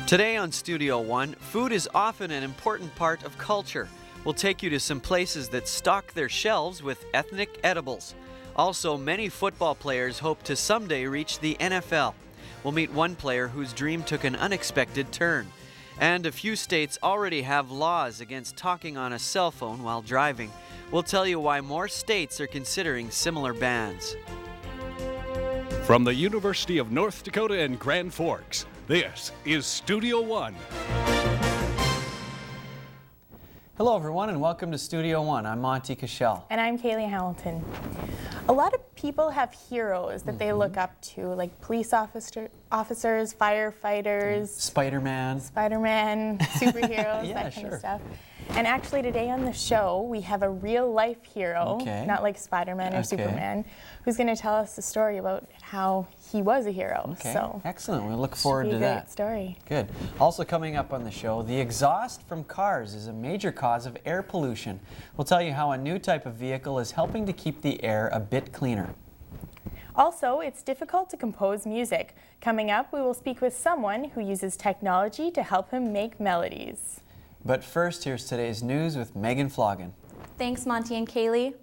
Today on Studio One, food is often an important part of culture. We'll take you to some places that stock their shelves with ethnic edibles. Also, many football players hope to someday reach the NFL. We'll meet one player whose dream took an unexpected turn. And a few states already have laws against talking on a cell phone while driving. We'll tell you why more states are considering similar bans. From the University of North Dakota in Grand Forks, this is Studio One. Hello everyone and welcome to Studio One. I'm Monty Cashel. And I'm Kaylee Hamilton. A lot of people have heroes that they look up to, like police officers, firefighters, Spider-Man, superheroes, that kind of stuff. And actually today on the show, we have a real life hero, not like Spider-Man or Superman, who's going to tell us a story about how he was a hero. Okay, so excellent. We look forward to that. Great story. Good. Also coming up on the show, the exhaust from cars is a major cause of air pollution. We'll tell you how a new type of vehicle is helping to keep the air a bit cleaner. Also, it's difficult to compose music. Coming up, we will speak with someone who uses technology to help him make melodies. But first, here's today's news with Megan Floggen. Thanks, Monty and Kaylee.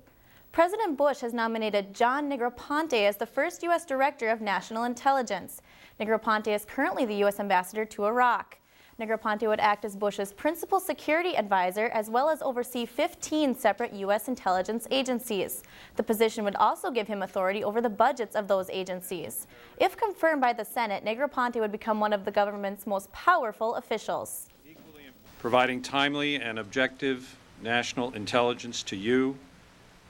President Bush has nominated John Negroponte as the first U.S. Director of National Intelligence. Negroponte is currently the U.S. Ambassador to Iraq. Negroponte would act as Bush's principal security advisor as well as oversee 15 separate U.S. intelligence agencies. The position would also give him authority over the budgets of those agencies. If confirmed by the Senate, Negroponte would become one of the government's most powerful officials. Providing timely and objective national intelligence to you,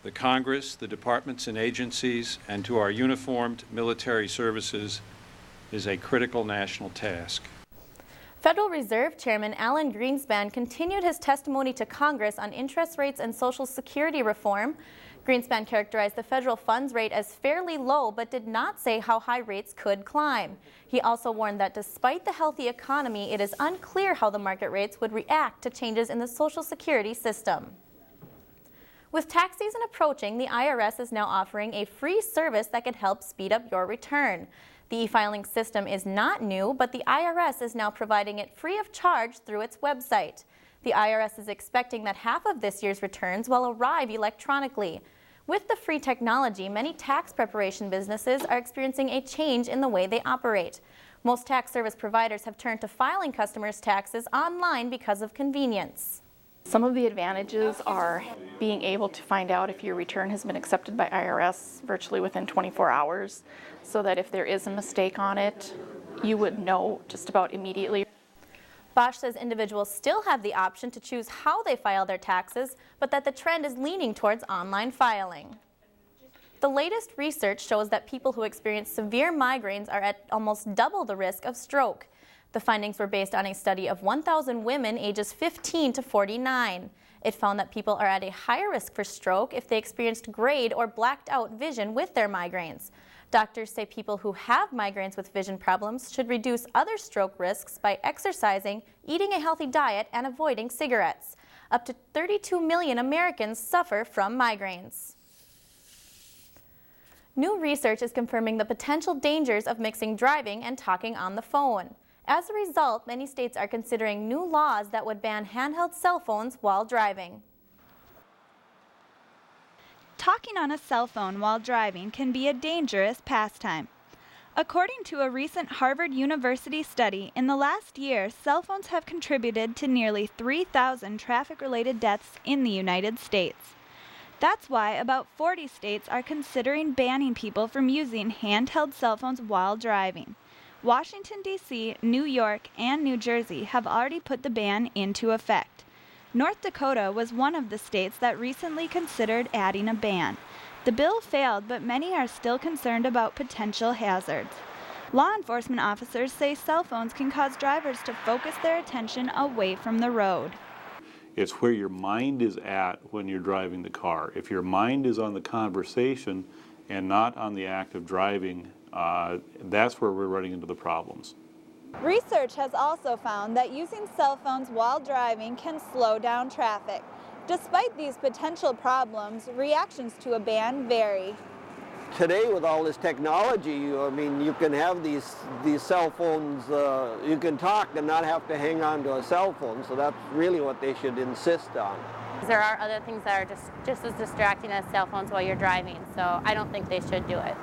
the Congress, the departments and agencies, and to our uniformed military services is a critical national task. Federal Reserve Chairman Alan Greenspan continued his testimony to Congress on interest rates and Social Security reform. Greenspan characterized the federal funds rate as fairly low, but did not say how high rates could climb. He also warned that despite the healthy economy, it is unclear how the market rates would react to changes in the Social Security system. With tax season approaching, the IRS is now offering a free service that could help speed up your return. The e-filing system is not new, but the IRS is now providing it free of charge through its website. The IRS is expecting that half of this year's returns will arrive electronically. With the free technology, many tax preparation businesses are experiencing a change in the way they operate. Most tax service providers have turned to filing customers' taxes online because of convenience. Some of the advantages are being able to find out if your return has been accepted by IRS virtually within 24 hours, so that if there is a mistake on it, you would know just about immediately. Bosch says individuals still have the option to choose how they file their taxes, but that the trend is leaning towards online filing. The latest research shows that people who experience severe migraines are at almost double the risk of stroke. The findings were based on a study of 1,000 women ages 15 to 49. It found that people are at a higher risk for stroke if they experienced grayed or blacked out vision with their migraines. Doctors say people who have migraines with vision problems should reduce other stroke risks by exercising, eating a healthy diet, and avoiding cigarettes. Up to 32 million Americans suffer from migraines. New research is confirming the potential dangers of mixing driving and talking on the phone. As a result, many states are considering new laws that would ban handheld cell phones while driving. Talking on a cell phone while driving can be a dangerous pastime. According to a recent Harvard University study, in the last year, cell phones have contributed to nearly 3,000 traffic-related deaths in the United States. That's why about 40 states are considering banning people from using handheld cell phones while driving. Washington, D.C., New York, and New Jersey have already put the ban into effect. North Dakota was one of the states that recently considered adding a ban. The bill failed, but many are still concerned about potential hazards. Law enforcement officers say cell phones can cause drivers to focus their attention away from the road. It's where your mind is at when you're driving the car. If your mind is on the conversation and not on the act of driving, that's where we're running into the problems. Research has also found that using cell phones while driving can slow down traffic. Despite these potential problems, reactions to a ban vary. today with all this technology, I mean, you can have these cell phones, you can talk and not have to hang on to a cell phone, so that's really what they should insist on. There are other things that are just as distracting as cell phones while you're driving, so I don't think they should do it.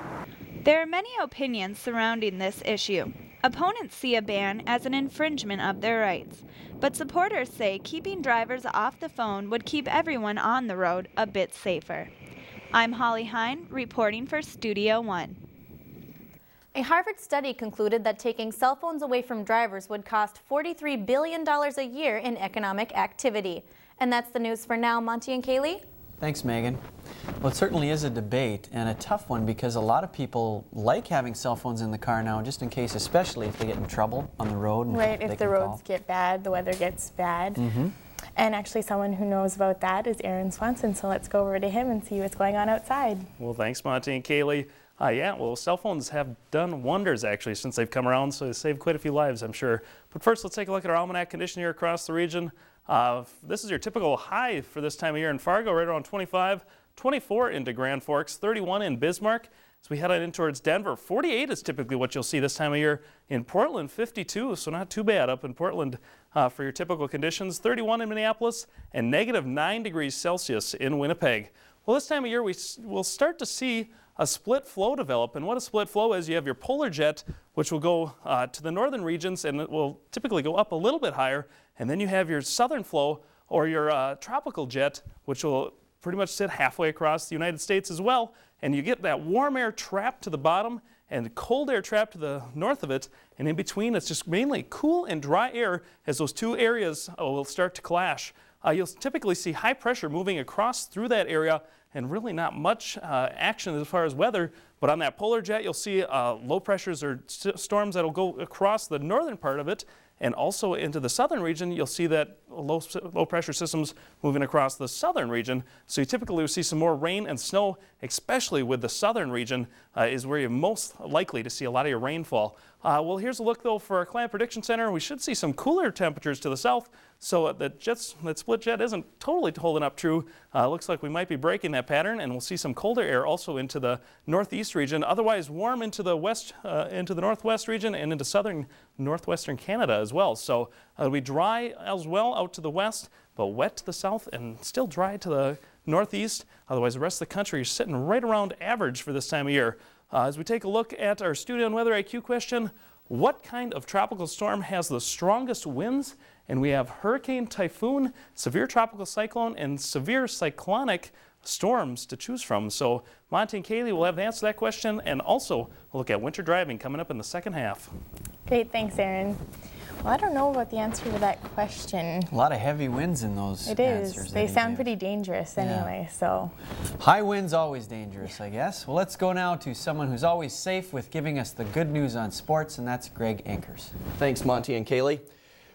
There are many opinions surrounding this issue. Opponents see a ban as an infringement of their rights, but supporters say keeping drivers off the phone would keep everyone on the road a bit safer. I'm Holly Hine, reporting for Studio One. A Harvard study concluded that taking cell phones away from drivers would cost $43 billion a year in economic activity. And that's the news for now. Monty and Kaylee? Thanks, Megan. Well, it certainly is a debate, and a tough one, because a lot of people like having cell phones in the car now, just in case, especially if they get in trouble on the road. And right, if the roads get bad, the weather gets bad. And actually someone who knows about that is Aaron Swanson, so let's go over to him and see what's going on outside. Well, thanks, Monty and Kaylee. Yeah, well, cell phones have done wonders, actually, since they've come around, so they saved quite a few lives, I'm sure. But first, let's take a look at our almanac condition here across the region. This is your typical high for this time of year in Fargo, right around 25, 24 into Grand Forks, 31 in Bismarck. As we head on in towards Denver, 48 is typically what you'll see this time of year. In Portland, 52, so not too bad up in Portland for your typical conditions. 31 in Minneapolis, and negative 9 degrees Celsius in Winnipeg. Well, this time of year, we'll start to see a split flow develop. And what a split flow is, you have your polar jet, which will go to the northern regions, and it will typically go up a little bit higher. And then you have your southern flow, or your tropical jet, which will pretty much sit halfway across the United States as well. And you get that warm air trapped to the bottom and cold air trapped to the north of it. And in between, it's just mainly cool and dry air as those two areas will start to clash. You'll typically see high pressure moving across through that area, and really not much action as far as weather. But on that polar jet, you'll see low pressures or storms that'll go across the northern part of it. And also into the southern region, you'll see that low pressure systems moving across the southern region. So you typically will see some more rain and snow, especially with the southern region, is where you're most likely to see a lot of your rainfall. Well, here's a look, though, for our Climate Prediction Center. We should see some cooler temperatures to the south, so that split jet isn't totally holding up true. Looks like we might be breaking that pattern, and we'll see some colder air also into the northeast region. Otherwise, warm into the west, into the northwest region, and into southern northwestern Canada as well. So it'll be dry as well out to the west, but wet to the south, and still dry to the northeast. Otherwise, the rest of the country is sitting right around average for this time of year. As we take a look at our Studio and Weather IQ question, what kind of tropical storm has the strongest winds? And we have hurricane, typhoon, severe tropical cyclone, and severe cyclonic storms to choose from. So Monty and Kaylee will have the answer to that question, and also we'll look at winter driving coming up in the second half. Great, thanks, Aaron. Well, I don't know about the answer to that question. A lot of heavy winds in those answers. It is. They sound pretty dangerous anyway, so. High winds always dangerous, I guess. Well, let's go now to someone who's always safe with giving us the good news on sports, and that's Greg Ankers. Thanks, Monty and Kaylee.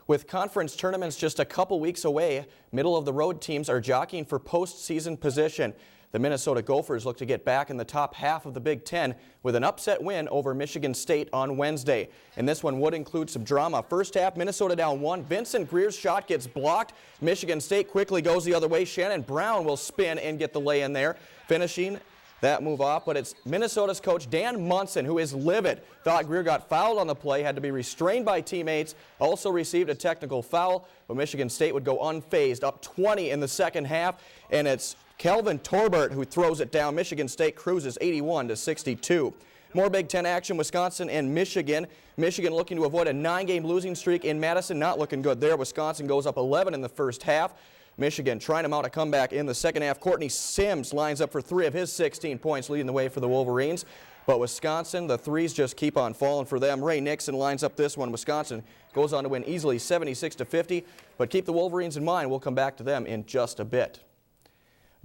With conference tournaments just a couple weeks away, middle-of-the-road teams are jockeying for postseason position. The Minnesota Gophers look to get back in the top half of the Big Ten with an upset win over Michigan State on Wednesday. And this one would include some drama. First half, Minnesota down 1. Vincent Greer's shot gets blocked. Michigan State quickly goes the other way. Shannon Brown will spin and get the lay in there, finishing that move off. But it's Minnesota's coach Dan Munson who is livid. Thought Greer got fouled on the play, had to be restrained by teammates, also received a technical foul. But Michigan State would go unfazed, up 20 in the second half, and it's Kelvin Torbert who throws it down. Michigan State cruises 81-62. More Big Ten action, Wisconsin and Michigan. Michigan looking to avoid a 9-game losing streak in Madison. Not looking good there. Wisconsin goes up 11 in the first half. Michigan trying to mount a comeback in the second half. Courtney Sims lines up for 3 of his 16 points, leading the way for the Wolverines. But Wisconsin, the threes just keep on falling for them. Ray Nixon lines up this one. Wisconsin goes on to win easily 76-50. But keep the Wolverines in mind. We'll come back to them in just a bit.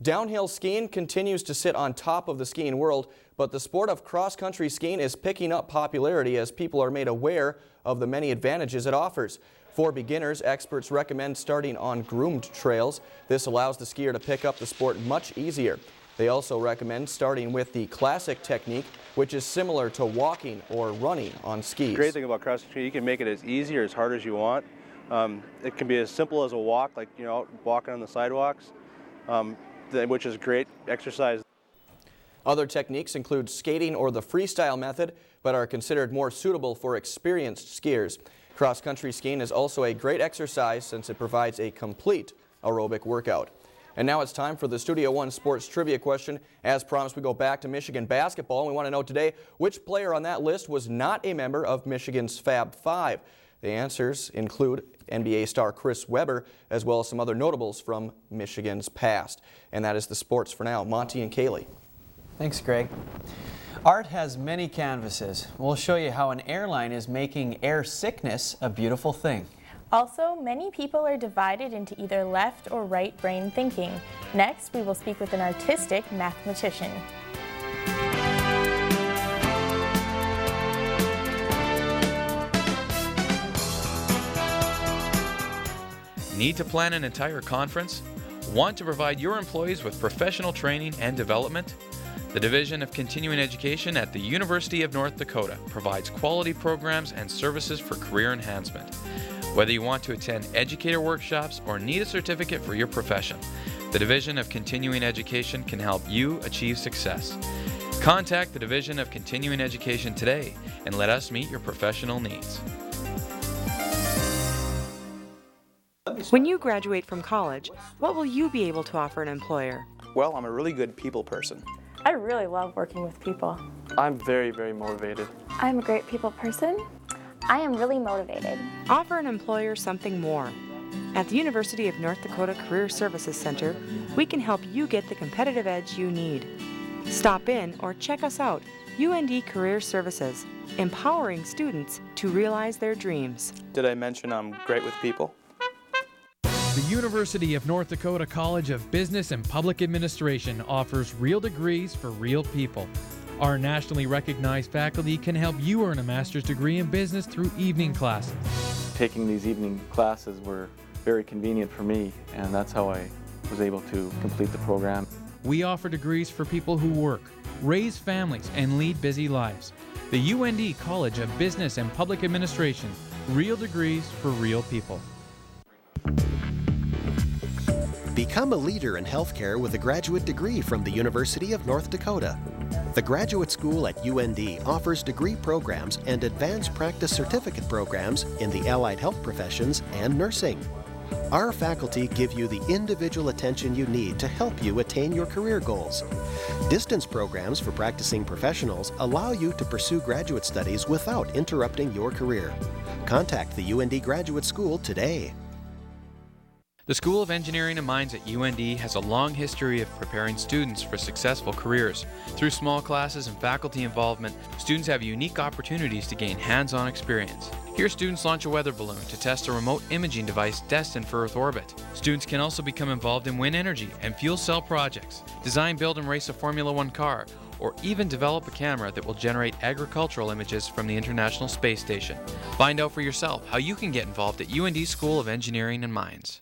Downhill skiing continues to sit on top of the skiing world, but the sport of cross-country skiing is picking up popularity as people are made aware of the many advantages it offers. For beginners, experts recommend starting on groomed trails. This allows the skier to pick up the sport much easier. They also recommend starting with the classic technique, which is similar to walking or running on skis. The great thing about cross-country, you can make it as easy or as hard as you want. It can be as simple as a walk, like walking on the sidewalks. Which is great exercise. Other techniques include skating or the freestyle method, but are considered more suitable for experienced skiers. Cross-country skiing is also a great exercise since it provides a complete aerobic workout. And now it's time for the Studio One Sports Trivia question. As promised, we go back to Michigan basketball, and we want to know today which player on that list was not a member of Michigan's Fab Five. The answers include NBA star Chris Webber, as well as some other notables from Michigan's past. And that is the sports for now. Monty and Kaylee. Thanks, Greg. Art has many canvases. We'll show you how an airline is making air sickness a beautiful thing. Also, many people are divided into either left or right brain thinking. Next, we will speak with an artistic mathematician. Need to plan an entire conference? Want to provide your employees with professional training and development? The Division of Continuing Education at the University of North Dakota provides quality programs and services for career enhancement. Whether you want to attend educator workshops or need a certificate for your profession, the Division of Continuing Education can help you achieve success. Contact the Division of Continuing Education today and let us meet your professional needs. When you graduate from college, what will you be able to offer an employer? Well, I'm a really good people person. I really love working with people. I'm very, very motivated. I'm a great people person. I am really motivated. Offer an employer something more. At the University of North Dakota Career Services Center, we can help you get the competitive edge you need. Stop in or check us out, UND Career Services, empowering students to realize their dreams. Did I mention I'm great with people? The University of North Dakota College of Business and Public Administration offers real degrees for real people. Our nationally recognized faculty can help you earn a master's degree in business through evening classes. Taking these evening classes were very convenient for me, and that's how I was able to complete the program. We offer degrees for people who work, raise families, and lead busy lives. The UND College of Business and Public Administration, real degrees for real people. Become a leader in healthcare with a graduate degree from the University of North Dakota. The Graduate School at UND offers degree programs and advanced practice certificate programs in the allied health professions and nursing. Our faculty give you the individual attention you need to help you attain your career goals. Distance programs for practicing professionals allow you to pursue graduate studies without interrupting your career. Contact the UND Graduate School today. The School of Engineering and Mines at UND has a long history of preparing students for successful careers. Through small classes and faculty involvement, students have unique opportunities to gain hands-on experience. Here, students launch a weather balloon to test a remote imaging device destined for Earth orbit. Students can also become involved in wind energy and fuel cell projects, design, build, and race a Formula One car, or even develop a camera that will generate agricultural images from the International Space Station. Find out for yourself how you can get involved at UND School of Engineering and Mines.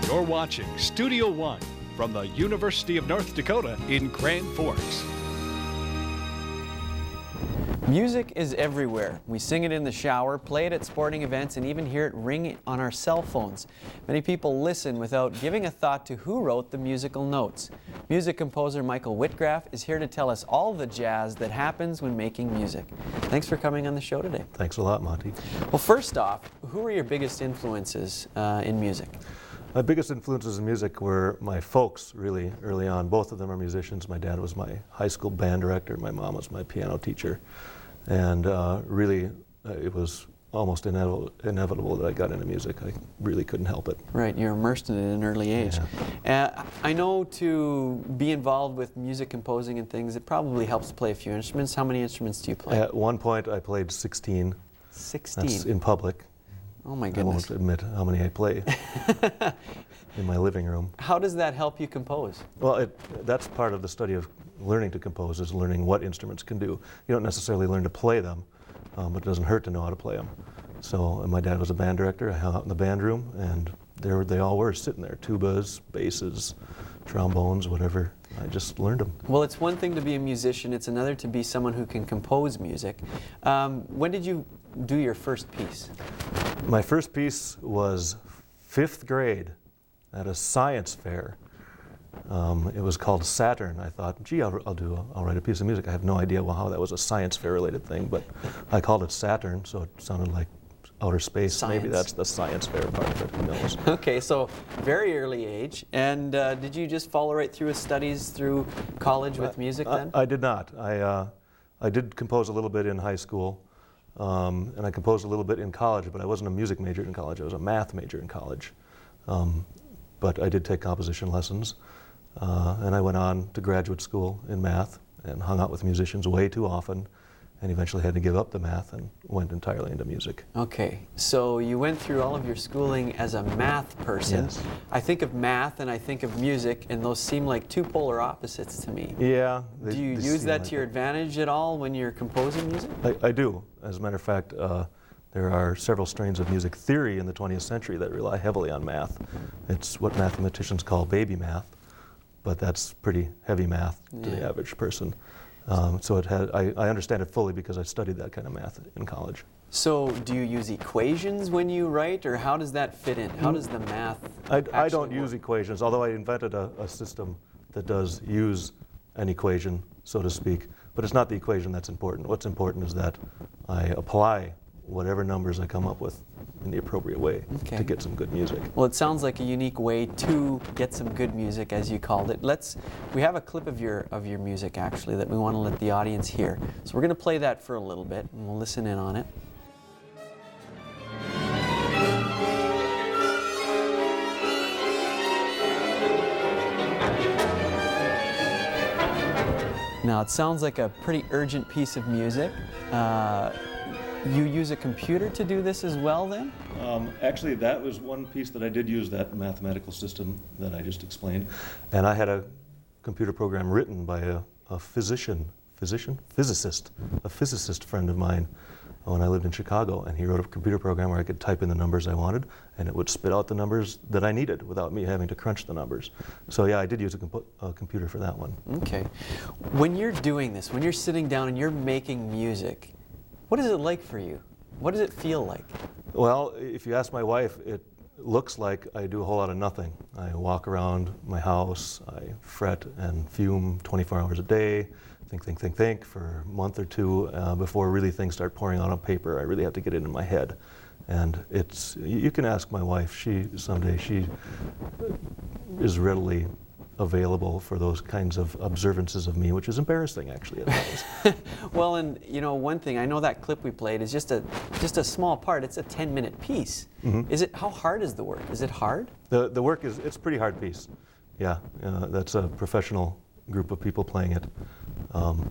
You're watching Studio One from the University of North Dakota in Grand Forks. Music is everywhere. We sing it in the shower, play it at sporting events, and even hear it ring on our cell phones. Many people listen without giving a thought to who wrote the musical notes. Music composer Michael Wittgraf is here to tell us all the jazz that happens when making music. Thanks for coming on the show today. Thanks a lot, Monty. Well, first off, who are your biggest influences in music? My biggest influences in music were my folks, really, early on. Both of them are musicians. My dad was my high school band director. My mom was my piano teacher. And really, it was almost inevitable that I got into music. I really couldn't help it. Right, you're immersed in it at an early age. Yeah. I know to be involved with music composing and things, it probably helps to play a few instruments. How many instruments do you play? At one point, I played 16. 16? That's in public. Oh my goodness. I won't admit how many I play in my living room. How does that help you compose? Well, that's part of the study of learning to compose, is learning what instruments can do. You don't necessarily learn to play them, but it doesn't hurt to know how to play them. So my dad was a band director. I hung out in the band room, and there they all were sitting there, tubas, basses, trombones, whatever. I just learned them. Well, it's one thing to be a musician. It's another to be someone who can compose music. When did you do your first piece? My first piece was 5th grade at a science fair. It was called Saturn. I thought, gee, I'll write a piece of music. I have no idea how that was a science fair related thing, but I called it Saturn, so it sounded like outer space. Science. Maybe that's the science fair part of it, who knows. Okay, so very early age. And did you just follow right through with studies through college with music then? I did not. I did compose a little bit in high school, and I composed a little bit in college, but I wasn't a music major in college. I was a math major in college. But I did take composition lessons, and I went on to graduate school in math and hung out with musicians way too often, and eventually had to give up the math and went entirely into music. Okay, so you went through all of your schooling as a math person. Yes. I think of math and I think of music, and those seem like two polar opposites to me. Yeah. Do you use that to your advantage at all when you're composing music? I do. As a matter of fact, there are several strains of music theory in the 20th century that rely heavily on math. It's what mathematicians call baby math, but that's pretty heavy math to the average person. So I understand it fully because I studied that kind of math in college. So do you use equations when you write, or how does that fit in? How does the math I don't use equations, although I invented a system that does use an equation, so to speak. But it's not the equation that's important. What's important is that I apply whatever numbers I come up with in the appropriate way to get some good music. Well, it sounds like a unique way to get some good music, as you called it. We have a clip of your music actually that we want to let the audience hear. So we're going to play that for a little bit, and we'll listen in on it. Now, it sounds like a pretty urgent piece of music. You use a computer to do this as well, then? Actually, that was one piece that I did use, that mathematical system that I just explained. And I had a computer program written by a physicist friend of mine when I lived in Chicago. And he wrote a computer program where I could type in the numbers I wanted, and it would spit out the numbers that I needed without me having to crunch the numbers. So yeah, I did use a computer for that one. Okay. When you're doing this, when you're sitting down and you're making music, what is it like for you? What does it feel like? Well, if you ask my wife, it looks like I do a whole lot of nothing. I walk around my house, I fret and fume 24 hours a day, think for a month or two before really things start pouring out on paper. I really have to get it in my head. And you can ask my wife, she is readily available for those kinds of observances of me, which is embarrassing actually at times. Well, and you know, one thing, I know that clip we played is just a small part. It's a 10-minute piece. Mm-hmm. How hard is the work? Is it hard? The work it's a pretty hard piece. Yeah, that's a professional group of people playing it.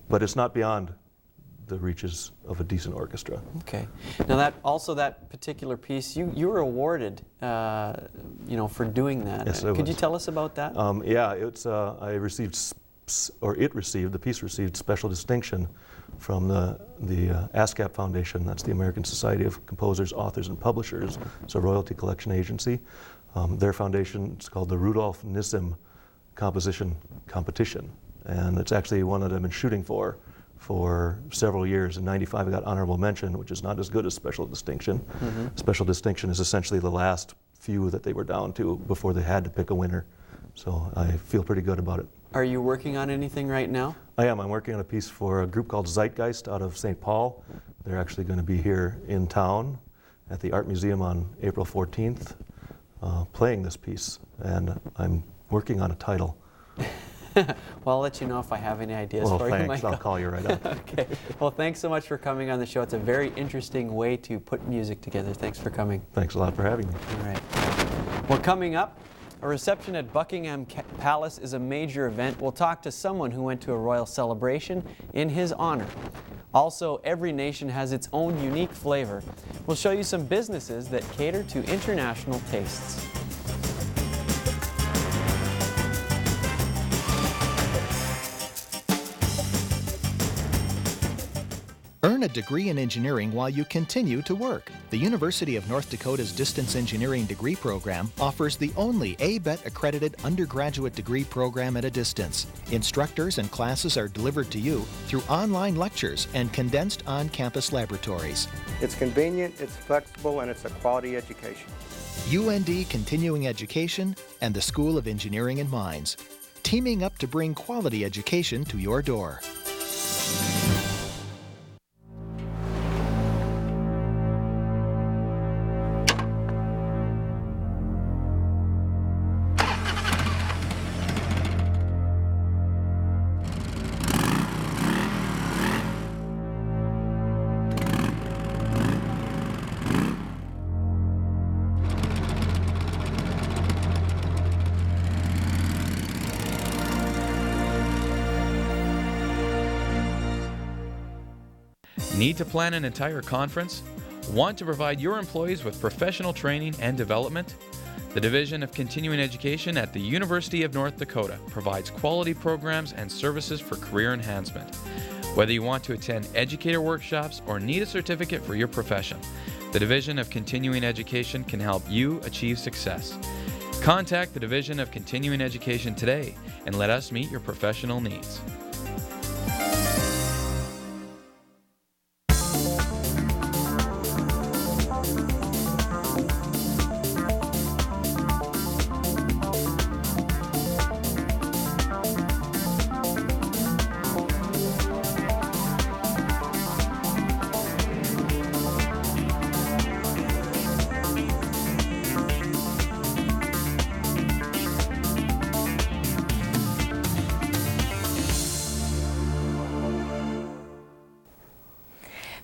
But it's not beyond the reaches of a decent orchestra. Okay. Now that particular piece, you were awarded, for doing that. Yes, Could you tell us about that? Yeah, the piece received special distinction from the ASCAP Foundation. That's the American Society of Composers, Authors, and Publishers. It's a royalty collection agency. Their foundation is called the Rudolf Nissim Composition Competition, and it's actually one that I've been shooting for several years. In '95 I got honorable mention, which is not as good as special distinction. Mm-hmm. Special distinction is essentially the last few that they were down to before they had to pick a winner. So I feel pretty good about it. Are you working on anything right now? I am. I'm working on a piece for a group called Zeitgeist out of St. Paul. They're actually going to be here in town at the Art Museum on April 14th playing this piece, and I'm working on a title. Well, I'll let you know if I have any ideas for you, Michael. Thanks. I'll call you right up. Okay. Well, thanks so much for coming on the show. It's a very interesting way to put music together. Thanks for coming. Thanks a lot for having me. All right. Well, coming up, a reception at Buckingham Palace is a major event. We'll talk to someone who went to a royal celebration in his honor. Also, every nation has its own unique flavor. We'll show you some businesses that cater to international tastes. Earn a degree in engineering while you continue to work. The University of North Dakota's Distance Engineering degree program offers the only ABET accredited undergraduate degree program at a distance. Instructors and classes are delivered to you through online lectures and condensed on-campus laboratories. It's convenient, it's flexible, and it's a quality education. UND Continuing Education and the School of Engineering and Mines. teaming up to bring quality education to your door. Need to plan an entire conference? Want to provide your employees with professional training and development? The Division of Continuing Education at the University of North Dakota provides quality programs and services for career enhancement. Whether you want to attend educator workshops or need a certificate for your profession, the Division of Continuing Education can help you achieve success. Contact the Division of Continuing Education today and let us meet your professional needs.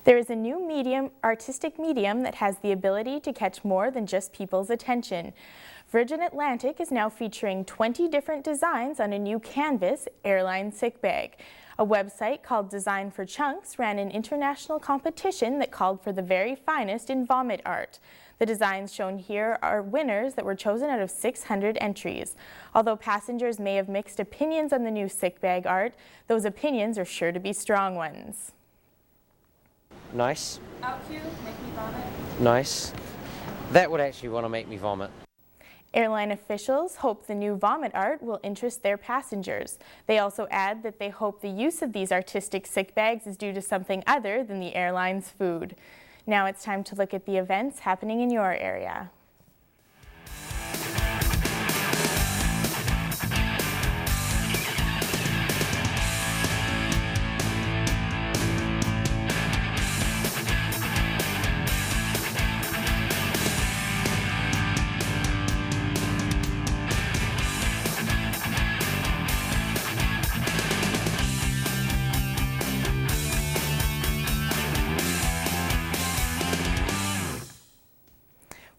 There is a new artistic medium that has the ability to catch more than just people's attention. Virgin Atlantic is now featuring 20 different designs on a new canvas airline sick bag. A website called Design for Chunks ran an international competition that called for the very finest in vomit art. The designs shown here are winners that were chosen out of 600 entries. Although passengers may have mixed opinions on the new sick bag art, those opinions are sure to be strong ones. Nice. Out cue, make me vomit. Nice. That would actually want to make me vomit. Airline officials hope the new vomit art will interest their passengers. They also add that they hope the use of these artistic sick bags is due to something other than the airline's food. Now it's time to look at the events happening in your area.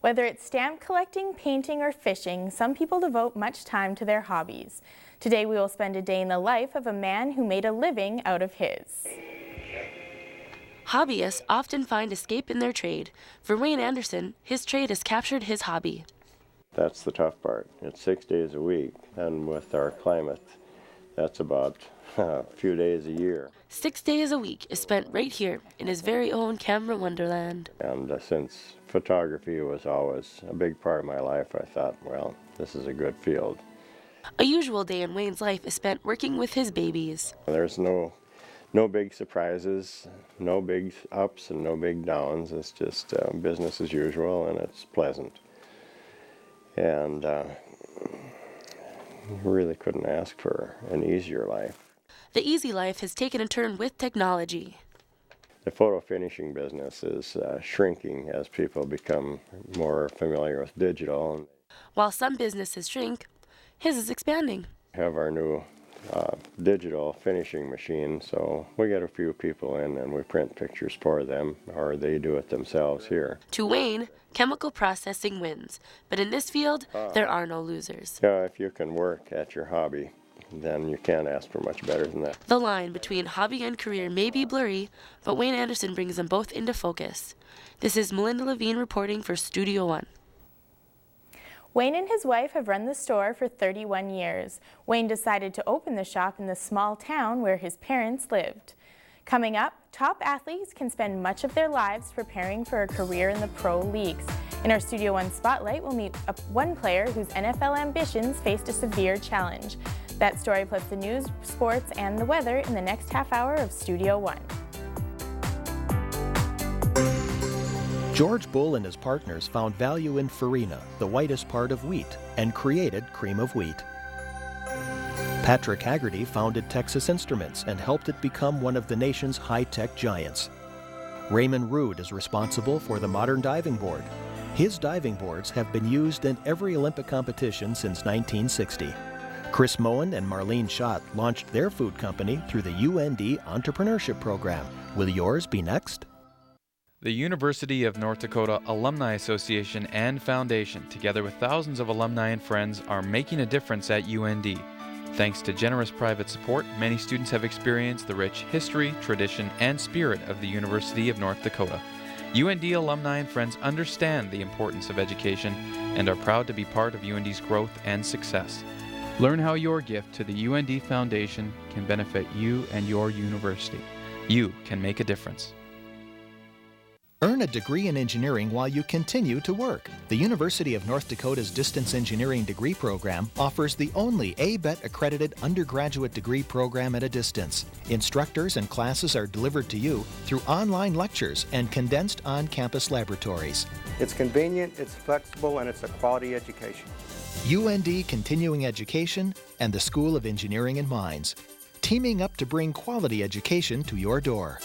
Whether it's stamp collecting, painting, or fishing, some people devote much time to their hobbies. Today we will spend a day in the life of a man who made a living out of his. Hobbyists often find escape in their trade. For Wayne Anderson, his trade has captured his hobby. That's the tough part. It's 6 days a week, and with our climate, that's about a few days a year. 6 days a week is spent right here in his very own camera wonderland. And since photography was always a big part of my life, I thought, well, this is a good field. A usual day in Wayne's life is spent working with his babies. There's no big surprises, no big ups and no big downs. It's just business as usual, and it's pleasant. And really couldn't ask for an easier life. The easy life has taken a turn with technology. The photo finishing business is shrinking as people become more familiar with digital. While some businesses shrink, his is expanding. We have our new digital finishing machine, so we get a few people in and we print pictures for them, or they do it themselves here. To Wayne, chemical processing wins, but in this field, there are no losers. Yeah, if you can work at your hobby, then you can't ask for much better than that. The line between hobby and career may be blurry, but Wayne Anderson brings them both into focus. This is Melinda Levine reporting for Studio One. Wayne and his wife have run the store for 31 years. Wayne decided to open the shop in the small town where his parents lived. Coming up, top athletes can spend much of their lives preparing for a career in the pro leagues. In our Studio One Spotlight, we'll meet one player whose NFL ambitions faced a severe challenge. That story plus the news, sports, and the weather in the next half hour of Studio One. George Bull and his partners found value in farina, the whitest part of wheat, and created cream of wheat. Patrick Haggerty founded Texas Instruments and helped it become one of the nation's high-tech giants. Raymond Rood is responsible for the modern diving board. His diving boards have been used in every Olympic competition since 1960. Chris Moen and Marlene Schott launched their food company through the UND Entrepreneurship Program. Will yours be next? The University of North Dakota Alumni Association and Foundation, together with thousands of alumni and friends, are making a difference at UND. Thanks to generous private support, many students have experienced the rich history, tradition, and spirit of the University of North Dakota. UND alumni and friends understand the importance of education and are proud to be part of UND's growth and success. Learn how your gift to the UND Foundation can benefit you and your university. You can make a difference. Earn a degree in engineering while you continue to work. The University of North Dakota's Distance Engineering degree program offers the only ABET accredited undergraduate degree program at a distance. Instructors and classes are delivered to you through online lectures and condensed on-campus laboratories. It's convenient, it's flexible, and it's a quality education. UND Continuing Education and the School of Engineering and Mines, teaming up to bring quality education to your door.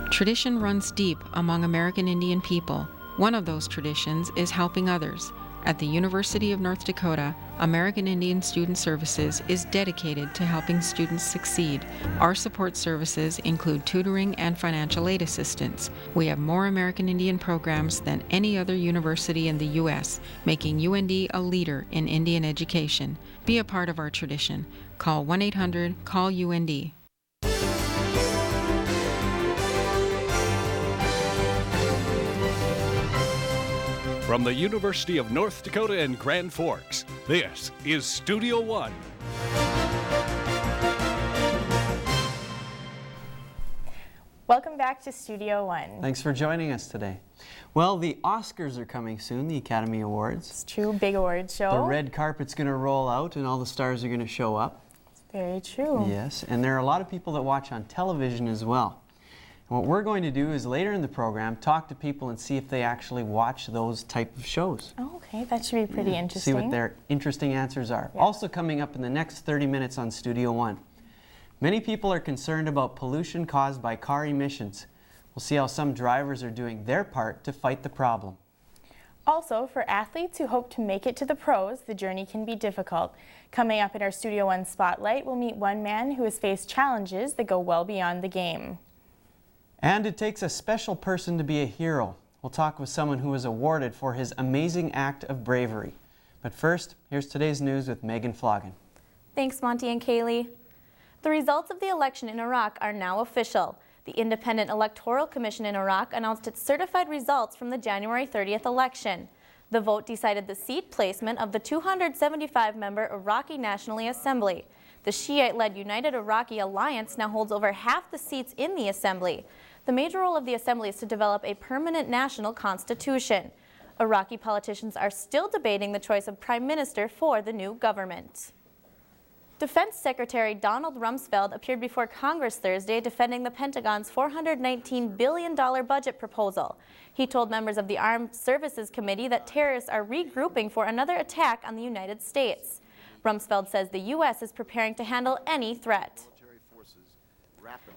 Tradition runs deep among American Indian people. One of those traditions is helping others. At the University of North Dakota, American Indian Student Services is dedicated to helping students succeed. Our support services include tutoring and financial aid assistance. We have more American Indian programs than any other university in the U.S., making UND a leader in Indian education. Be a part of our tradition. Call 1-800-CALL-UND. From the University of North Dakota in Grand Forks, this is Studio One. Welcome back to Studio One. Thanks for joining us today. Well, the Oscars are coming soon, the Academy Awards. It's true, big award show. The red carpet's going to roll out and all the stars are going to show up. It's very true. Yes, and there are a lot of people that watch on television as well. And what we're going to do is later in the program talk to people and see if they actually watch those type of shows. Oh, okay, that should be pretty interesting. See what their interesting answers are. Yeah. Also coming up in the next 30 minutes on Studio One. Many people are concerned about pollution caused by car emissions. We'll see how some drivers are doing their part to fight the problem. Also, for athletes who hope to make it to the pros, the journey can be difficult. Coming up in our Studio One Spotlight, we'll meet one man who has faced challenges that go well beyond the game. And it takes a special person to be a hero. We'll talk with someone who was awarded for his amazing act of bravery. But first, here's today's news with Megan Floggen. Thanks, Monty and Kaylee. The results of the election in Iraq are now official. The Independent Electoral Commission in Iraq announced its certified results from the January 30th election. The vote decided the seat placement of the 275-member Iraqi National Assembly. The Shiite-led United Iraqi Alliance now holds over half the seats in the assembly. The major role of the assembly is to develop a permanent national constitution. Iraqi politicians are still debating the choice of prime minister for the new government. Defense Secretary Donald Rumsfeld appeared before Congress Thursday defending the Pentagon's $419 billion budget proposal. He told members of the Armed Services Committee that terrorists are regrouping for another attack on the United States. Rumsfeld says the U.S. is preparing to handle any threat.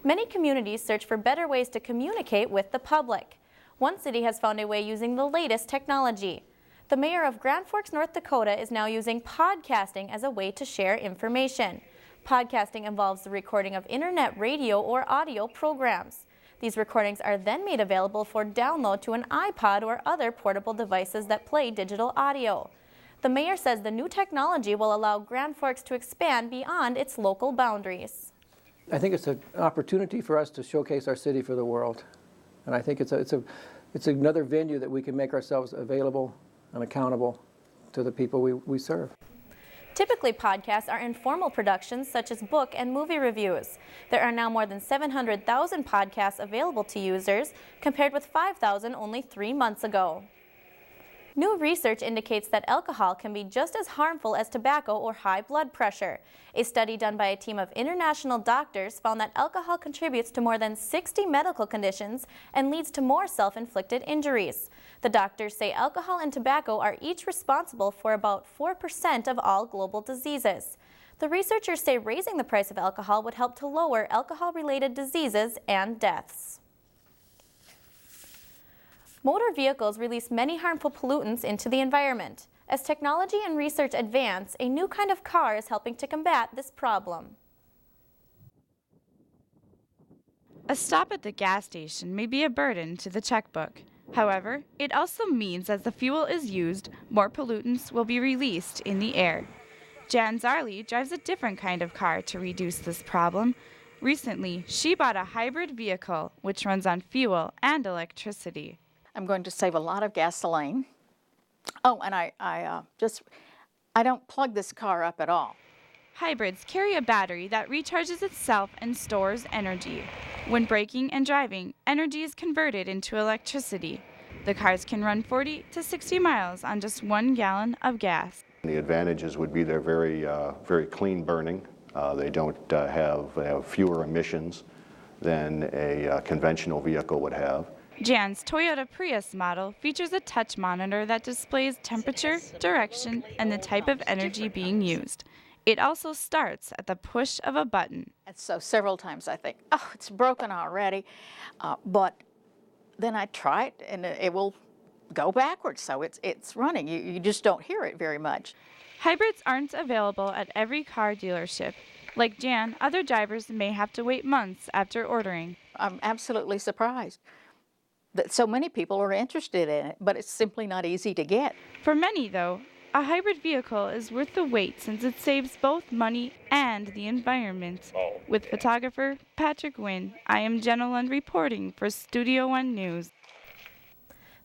Many communities search for better ways to communicate with the public. One city has found a way using the latest technology. The mayor of Grand Forks, North Dakota is now using podcasting as a way to share information. Podcasting involves the recording of internet radio or audio programs. These recordings are then made available for download to an iPod or other portable devices that play digital audio. The mayor says the new technology will allow Grand Forks to expand beyond its local boundaries. I think it's an opportunity for us to showcase our city for the world. And I think it's another venue that we can make ourselves available and accountable to the people we serve. Typically, podcasts are informal productions such as book and movie reviews. There are now more than 700,000 podcasts available to users, compared with 5,000 only 3 months ago. New research indicates that alcohol can be just as harmful as tobacco or high blood pressure. A study done by a team of international doctors found that alcohol contributes to more than 60 medical conditions and leads to more self-inflicted injuries. The doctors say alcohol and tobacco are each responsible for about 4% of all global diseases. The researchers say raising the price of alcohol would help to lower alcohol-related diseases and deaths. Motor vehicles release many harmful pollutants into the environment. As technology and research advance, a new kind of car is helping to combat this problem. A stop at the gas station may be a burden to the checkbook. However, it also means as the fuel is used, more pollutants will be released in the air. Jan Zarley drives a different kind of car to reduce this problem. Recently, she bought a hybrid vehicle which runs on fuel and electricity. I'm going to save a lot of gasoline. Oh, and I don't plug this car up at all. Hybrids carry a battery that recharges itself and stores energy. When braking and driving, energy is converted into electricity. The cars can run 40 to 60 miles on just 1 gallon of gas. The advantages would be they're very clean burning. They don't have fewer emissions than a conventional vehicle would have. Jan's Toyota Prius model features a touch monitor that displays temperature, direction, and the type of energy being used. It also starts at the push of a button. And so several times I think, oh, it's broken already. But then I try it and it will go backwards, so it's running. You just don't hear it very much. Hybrids aren't available at every car dealership. Like Jan, other drivers may have to wait months after ordering. I'm absolutely surprised that so many people are interested in it, but it's simply not easy to get. For many, though, a hybrid vehicle is worth the wait since it saves both money and the environment. With photographer Patrick Wynn, I am Jenna Lund reporting for Studio One News.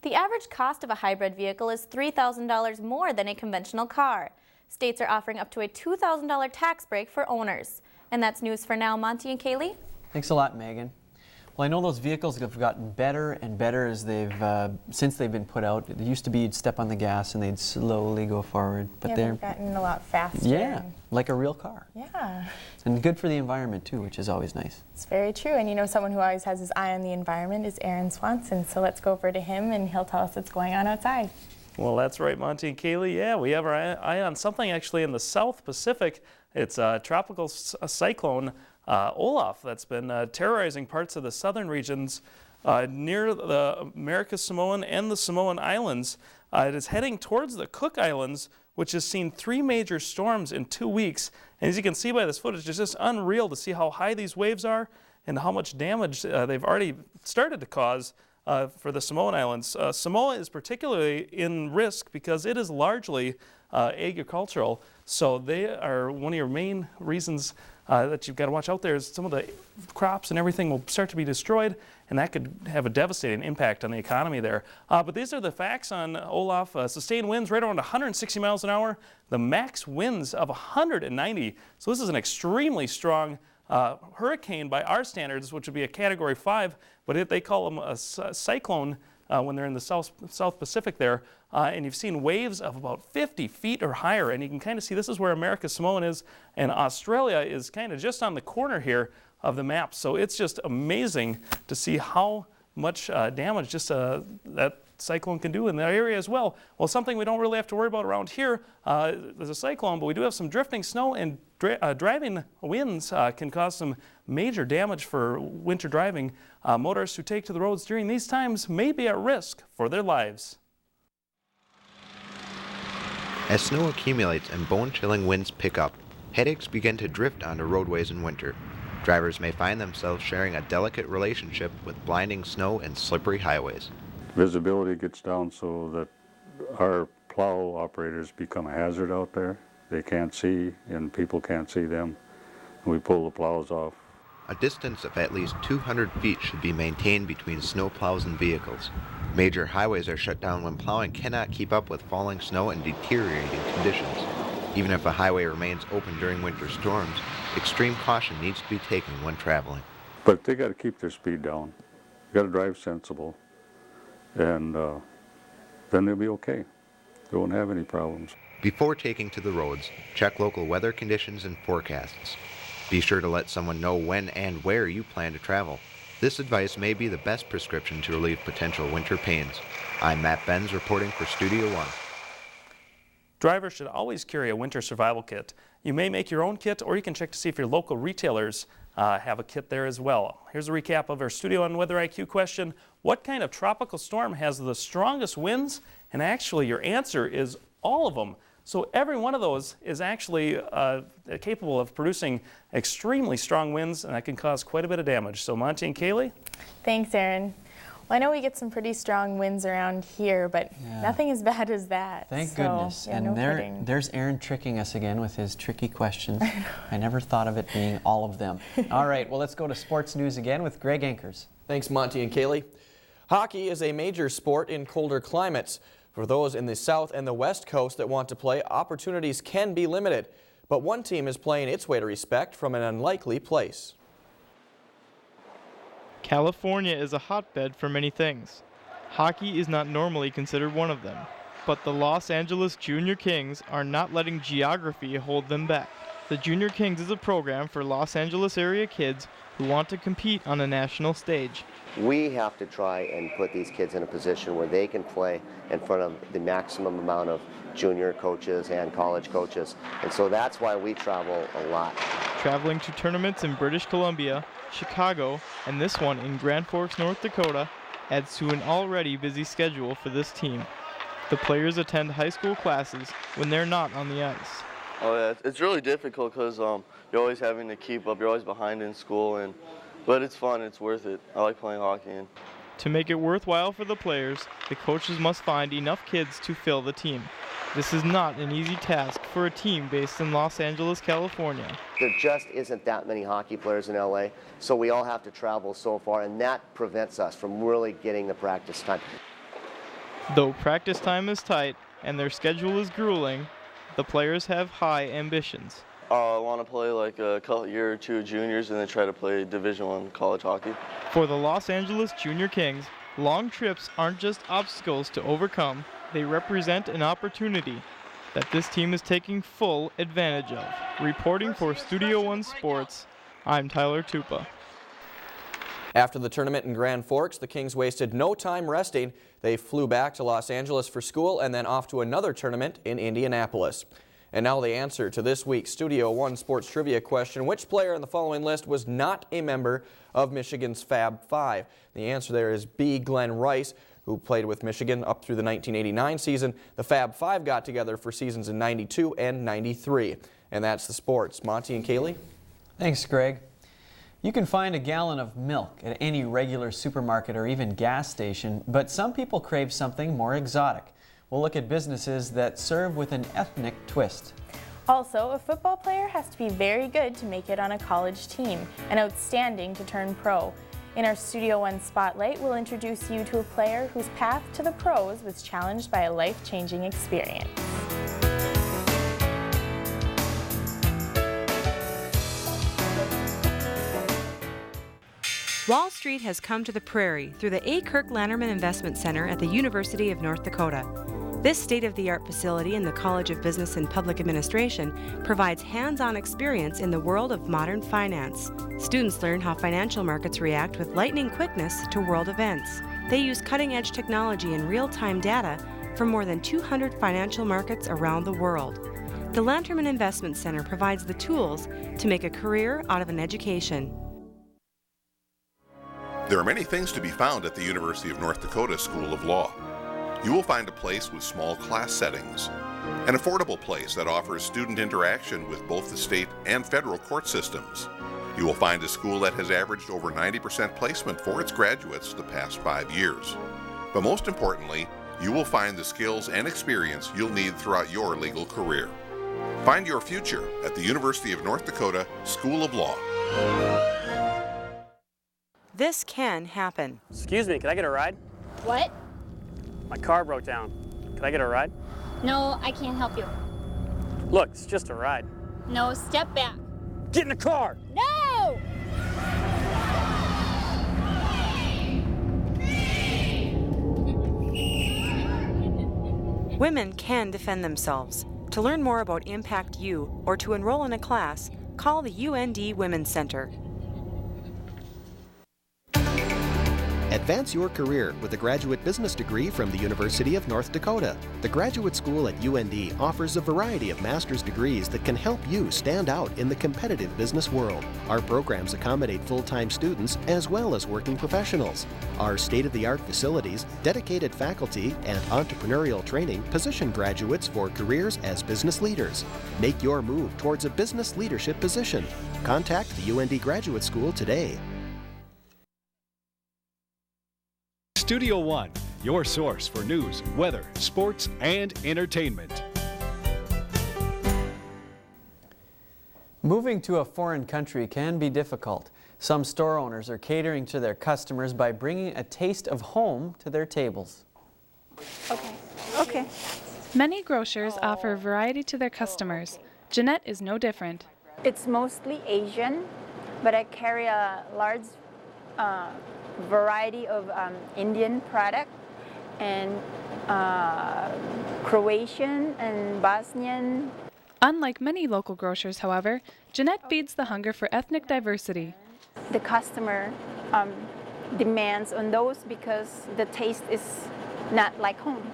The average cost of a hybrid vehicle is $3,000 more than a conventional car. States are offering up to a $2,000 tax break for owners. And that's news for now. Monty and Kaylee? Thanks a lot, Megan. Well, I know those vehicles have gotten better and better as since they've been put out. It used to be you'd step on the gas and they'd slowly go forward, but they've gotten a lot faster. Yeah, like a real car. Yeah. And good for the environment too, which is always nice. It's very true, and you know, someone who always has his eye on the environment is Aaron Swanson. So let's go over to him, and he'll tell us what's going on outside. Well, that's right, Monty and Kaylee. Yeah, we have our eye on something actually in the South Pacific. It's a tropical cyclone. Olaf, that's been terrorizing parts of the southern regions near the American Samoan and the Samoan Islands. It is heading towards the Cook Islands, which has seen 3 major storms in 2 weeks. And as you can see by this footage, it's just unreal to see how high these waves are and how much damage they've already started to cause for the Samoan Islands. Samoa is particularly in risk because it is largely agricultural. So they are one of your main reasons that you've got to watch out there is some of the crops and everything will start to be destroyed, and that could have a devastating impact on the economy there. But these are the facts on Olaf. Sustained winds right around 160 miles an hour, the max winds of 190. So this is an extremely strong hurricane by our standards, which would be a Category 5, but they call them a cyclone when they're in the South Pacific there. And you've seen waves of about 50 feet or higher, and you can kind of see this is where America Samoan is, and Australia is kind of just on the corner here of the map. So it's just amazing to see how much damage just that cyclone can do in that area as well. Well, something we don't really have to worry about around here, there's a cyclone, but we do have some drifting snow, and driving winds can cause some major damage for winter driving. Motorists who take to the roads during these times may be at risk for their lives. As snow accumulates and bone-chilling winds pick up, headaches begin to drift onto roadways in winter. Drivers may find themselves sharing a delicate relationship with blinding snow and slippery highways. Visibility gets down so that our plow operators become a hazard out there. They can't see, and people can't see them. We pull the plows off. A distance of at least 200 feet should be maintained between snow plows and vehicles. Major highways are shut down when plowing cannot keep up with falling snow and deteriorating conditions. Even if a highway remains open during winter storms, extreme caution needs to be taken when traveling. But they got to keep their speed down. They got to drive sensible, and then they'll be okay. don't have any problems. Before taking to the roads, check local weather conditions and forecasts. Be sure to let someone know when and where you plan to travel. This advice may be the best prescription to relieve potential winter pains. I'm Matt Benz reporting for Studio One. Drivers should always carry a winter survival kit. You may make your own kit, or you can check to see if your local retailers have a kit there as well. Here's a recap of our Studio One Weather IQ question. What kind of tropical storm has the strongest winds? And actually your answer is all of them. So every one of those is actually capable of producing extremely strong winds, and that can cause quite a bit of damage. So Monty and Kaylee? Thanks, Aaron. Well, I know we get some pretty strong winds around here, but nothing as bad as that. Thank goodness. Yeah, and there's Aaron tricking us again with his tricky questions. I never thought of it being all of them. All right, well, let's go to sports news again with Greg Ankers. Thanks, Monty and Kaylee. Hockey is a major sport in colder climates. For those in the South and the West Coast that want to play, opportunities can be limited. But one team is playing its way to respect from an unlikely place. California is a hotbed for many things. Hockey is not normally considered one of them, but the Los Angeles Junior Kings are not letting geography hold them back. The Junior Kings is a program for Los Angeles area kids who want to compete on a national stage. We have to try and put these kids in a position where they can play in front of the maximum amount of junior coaches and college coaches. And so that's why we travel a lot. Traveling to tournaments in British Columbia, Chicago, and this one in Grand Forks, North Dakota, adds to an already busy schedule for this team. The players attend high school classes when they're not on the ice. Oh yeah, it's really difficult because you're always having to keep up. You're always behind in school, but it's fun. It's worth it. I like playing hockey. To make it worthwhile for the players, the coaches must find enough kids to fill the team. This is not an easy task for a team based in Los Angeles, California. There just isn't that many hockey players in LA, so we all have to travel so far, and that prevents us from really getting the practice time. Though practice time is tight and their schedule is grueling, the players have high ambitions. I want to play like a year or two of juniors and then try to play Division I college hockey. For the Los Angeles Junior Kings, long trips aren't just obstacles to overcome, they represent an opportunity that this team is taking full advantage of. Reporting for Studio One Sports, I'm Tyler Tupa. After the tournament in Grand Forks, the Kings wasted no time resting. They flew back to Los Angeles for school and then off to another tournament in Indianapolis. And now the answer to this week's Studio One Sports Trivia question: which player in the following list was not a member of Michigan's Fab Five? The answer there is B. Glenn Rice, who played with Michigan up through the 1989 season. The Fab Five got together for seasons in 92 and 93. And that's the sports. Monty and Kaylee? Thanks, Greg. You can find a gallon of milk at any regular supermarket or even gas station, but some people crave something more exotic. We'll look at businesses that serve with an ethnic twist. Also, a football player has to be very good to make it on a college team and outstanding to turn pro. In our Studio One Spotlight, we'll introduce you to a player whose path to the pros was challenged by a life-changing experience. Wall Street has come to the prairie through the A. Kirk Lanterman Investment Center at the University of North Dakota. This state-of-the-art facility in the College of Business and Public Administration provides hands-on experience in the world of modern finance. Students learn how financial markets react with lightning quickness to world events. They use cutting-edge technology and real-time data for more than 200 financial markets around the world. The Lanterman Investment Center provides the tools to make a career out of an education. There are many things to be found at the University of North Dakota School of Law. You will find a place with small class settings, an affordable place that offers student interaction with both the state and federal court systems. You will find a school that has averaged over 90% placement for its graduates the past 5 years. But most importantly, you will find the skills and experience you'll need throughout your legal career. Find your future at the University of North Dakota School of Law. This can happen. Excuse me, can I get a ride? What? My car broke down. Can I get a ride? No, I can't help you. Look, it's just a ride. No, step back. Get in the car! No! Women can defend themselves. To learn more about Impact U or to enroll in a class, call the UND Women's Center. Advance your career with a graduate business degree from the University of North Dakota. The Graduate School at UND offers a variety of master's degrees that can help you stand out in the competitive business world. Our programs accommodate full-time students as well as working professionals. Our state-of-the-art facilities, dedicated faculty, and entrepreneurial training position graduates for careers as business leaders. Make your move towards a business leadership position. Contact the UND Graduate School today. Studio One, your source for news, weather, sports, and entertainment. Moving to a foreign country can be difficult. Some store owners are catering to their customers by bringing a taste of home to their tables. Okay. Many grocers offer variety to their customers. Jeanette is no different. It's mostly Asian, but I carry a large variety of Indian product and Croatian and Bosnian. Unlike many local grocers, however, Jeanette feeds the hunger for ethnic diversity. The customer demands on those because the taste is not like home.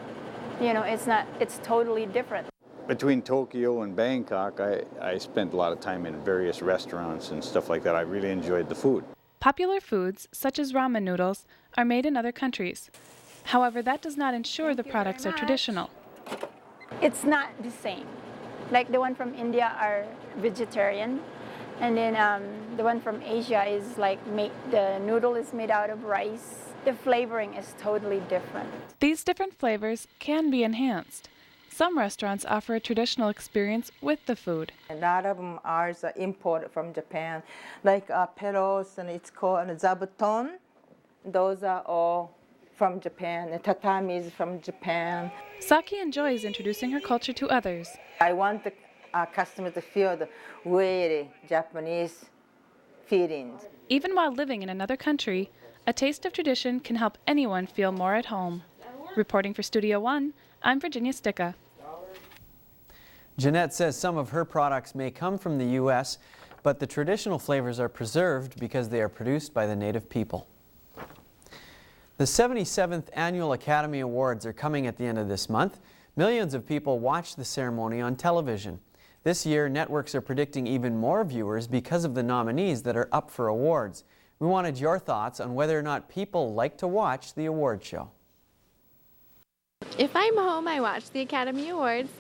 You know, it's totally different. Between Tokyo and Bangkok, I spent a lot of time in various restaurants and stuff like that. I really enjoyed the food. Popular foods, such as ramen noodles, are made in other countries. However, that does not ensure the products are traditional. It's not the same. Like the one from India are vegetarian, and then the one from Asia is like the noodle is made out of rice. The flavoring is totally different. These different flavors can be enhanced. Some restaurants offer a traditional experience with the food. A lot of them are imported from Japan, like peros, and it's called zabuton. Those are all from Japan. The tatami is from Japan. Saki enjoys introducing her culture to others. I want the customer to feel the really Japanese feelings. Even while living in another country, a taste of tradition can help anyone feel more at home. Reporting for Studio One, I'm Virginia Sticka. Jeanette says some of her products may come from the U.S., but the traditional flavors are preserved because they are produced by the native people. The 77th Annual Academy Awards are coming at the end of this month. Millions of people watch the ceremony on television. This year, networks are predicting even more viewers because of the nominees that are up for awards. We wanted your thoughts on whether or not people like to watch the award show. If I'm home, I watch the Academy Awards,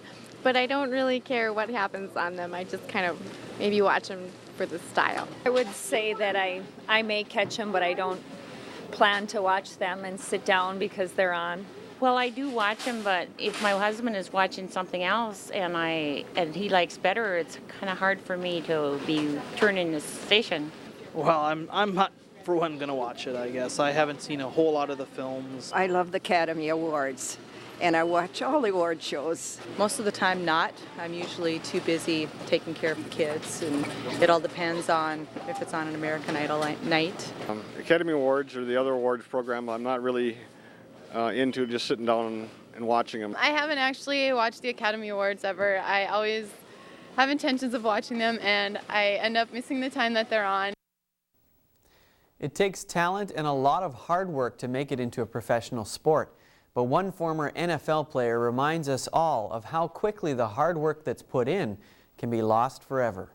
but I don't really care what happens on them. I just kind of maybe watch them for the style. I would say that I may catch them, but I don't plan to watch them and sit down because they're on. Well, I do watch them, but if my husband is watching something else and he likes better, it's kind of hard for me to be turning the station. Well, I'm not, for one, going to watch it, I guess. I haven't seen a whole lot of the films. I love the Academy Awards, and I watch all the award shows. Most of the time not. I'm usually too busy taking care of the kids, and it all depends on if it's on an American Idol night. Academy Awards or the other awards program, I'm not really into just sitting down and watching them. I haven't actually watched the Academy Awards ever. I always have intentions of watching them, and I end up missing the time that they're on. It takes talent and a lot of hard work to make it into a professional sport. But one former NFL player reminds us all of how quickly the hard work that's put in can be lost forever.